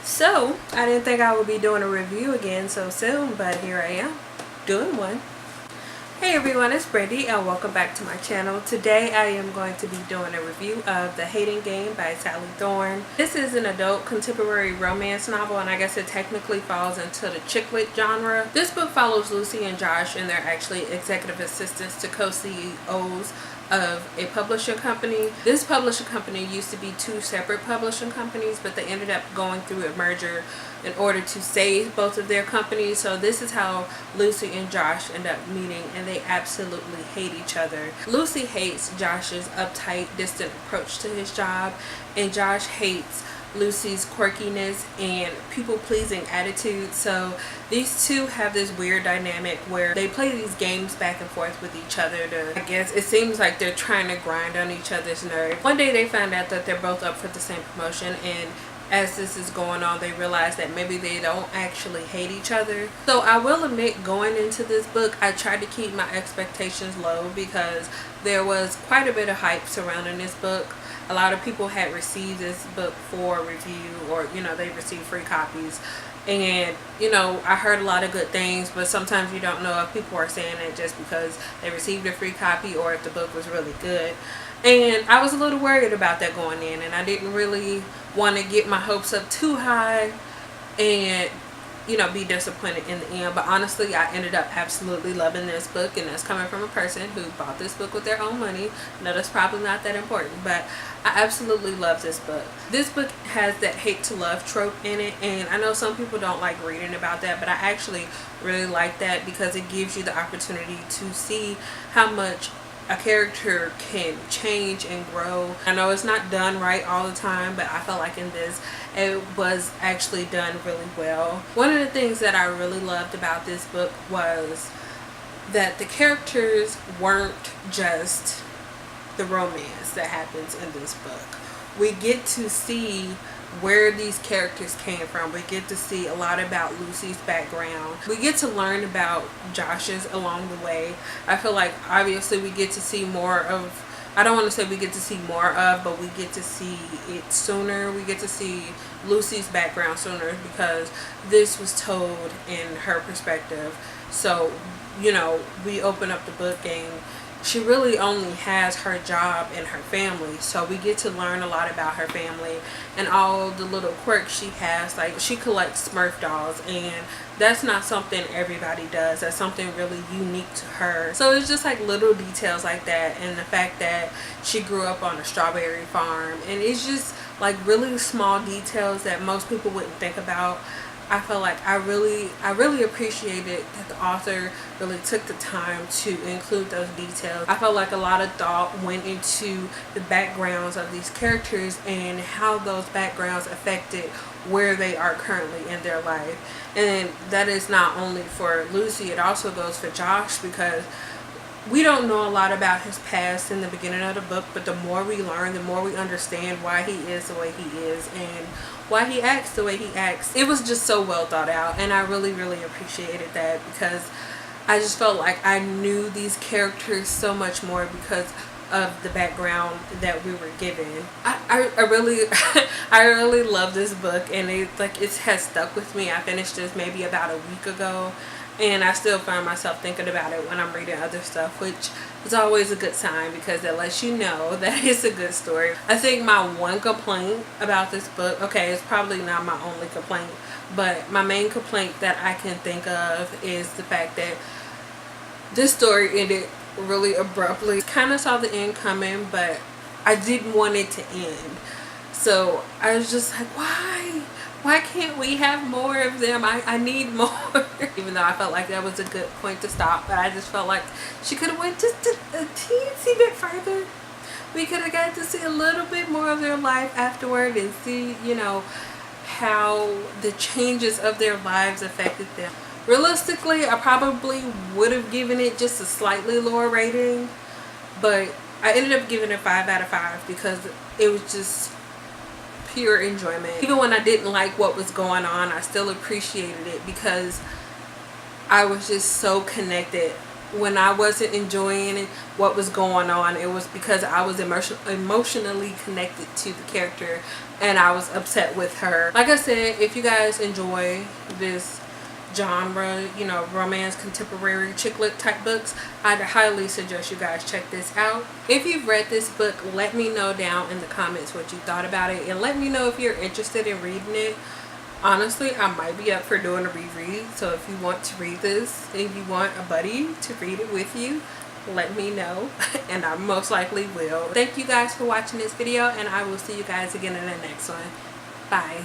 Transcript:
So, I didn't think I would be doing a review again so soon, but here I am, doing one. Hey everyone, it's Brandy and welcome back to my channel. Today I am going to be doing a review of The Hating Game by Sally Thorne. This is an adult contemporary romance novel, and I guess it technically falls into the chick lit genre. This book follows Lucy and Josh, and they're actually executive assistants to co-CEOs of a publishing company. This publishing company used to be two separate publishing companies, but they ended up going through a merger in order to save both of their companies. So this is how Lucy and Josh end up meeting, and they absolutely hate each other. Lucy hates Josh's uptight, distant approach to his job, and Josh hates Lucy's quirkiness and people-pleasing attitude. So these two have this weird dynamic where they play these games back and forth with each other to, I guess it seems like they're trying to grind on each other's nerves. One day they find out that they're both up for the same promotion, and as this is going on they realize that maybe they don't actually hate each other. So I will admit, going into this book I tried to keep my expectations low because there was quite a bit of hype surrounding this book. A lot of people had received this book for review, or they received free copies, and I heard a lot of good things, but sometimes you don't know if people are saying it just because they received a free copy or if the book was really good. And I was a little worried about that going in, and I didn't really want to get my hopes up too high and be disappointed in the end. But honestly, I ended up absolutely loving this book, and that's coming from a person who bought this book with their own money. No, that's probably not that important, but I absolutely love this book. This book has that hate to love trope in it, and I know some people don't like reading about that, but I actually really like that because it gives you the opportunity to see how much a character can change and grow. I know it's not done right all the time, but I felt like in this it was actually done really well. One of the things that I really loved about this book was that the characters weren't just the romance that happens in this book. We get to see where these characters came from. We get to see a lot about Lucy's background. We get to learn about Josh's along the way. I feel like obviously we get to see more of, I don't want to say we get to see more of, but we get to see it sooner. We get to see Lucy's background sooner because this was told in her perspective. So, we open up the book and she really only has her job and her family, so we get to learn a lot about her family and all the little quirks she has. Like, she collects Smurf dolls, and that's not something everybody does. That's something really unique to her. So it's just like little details like that, and the fact that she grew up on a strawberry farm, and it's just like really small details that most people wouldn't think about. I felt like I really appreciated that the author really took the time to include those details. I felt like a lot of thought went into the backgrounds of these characters and how those backgrounds affected where they are currently in their life. And that is not only for Lucy, it also goes for Josh, because we don't know a lot about his past in the beginning of the book, but the more we learn, the more we understand why he is the way he is and why he acts the way he acts. It was just so well thought out, and I really appreciated that because I just felt like I knew these characters so much more because of the background that we were given. I really I really love this book, and it has stuck with me. I finished this maybe about a week ago, and I still find myself thinking about it when I'm reading other stuff, which is always a good sign because that lets you know that it's a good story. I think my one complaint about this book, okay, it's probably not my only complaint, but my main complaint that I can think of is the fact that this story ended really abruptly. Kind of saw the end coming, but I didn't want it to end. So I was just like, why can't we have more of them? I need more. Even though I felt like that was a good point to stop, but I just felt like she could have went just a teensy bit further. We could have got to see a little bit more of their life afterward and see, how the changes of their lives affected them. Realistically, I probably would have given it just a slightly lower rating, but I ended up giving it 5 out of 5 because it was just pure enjoyment. Even when I didn't like what was going on, I still appreciated it because I was just so connected when I wasn't enjoying what was going on, it was because I was emotionally connected to the character and I was upset with her. Like I said, if you guys enjoy this genre, you know, romance, contemporary, chick lit type books, I'd highly suggest you guys check this out. If you've read this book, let me know down in the comments what you thought about it, and let me know if you're interested in reading it. Honestly, I might be up for doing a reread, so if you want to read this and you want a buddy to read it with you, let me know and I most likely will. Thank you guys for watching this video, and I will see you guys again in the next one. Bye.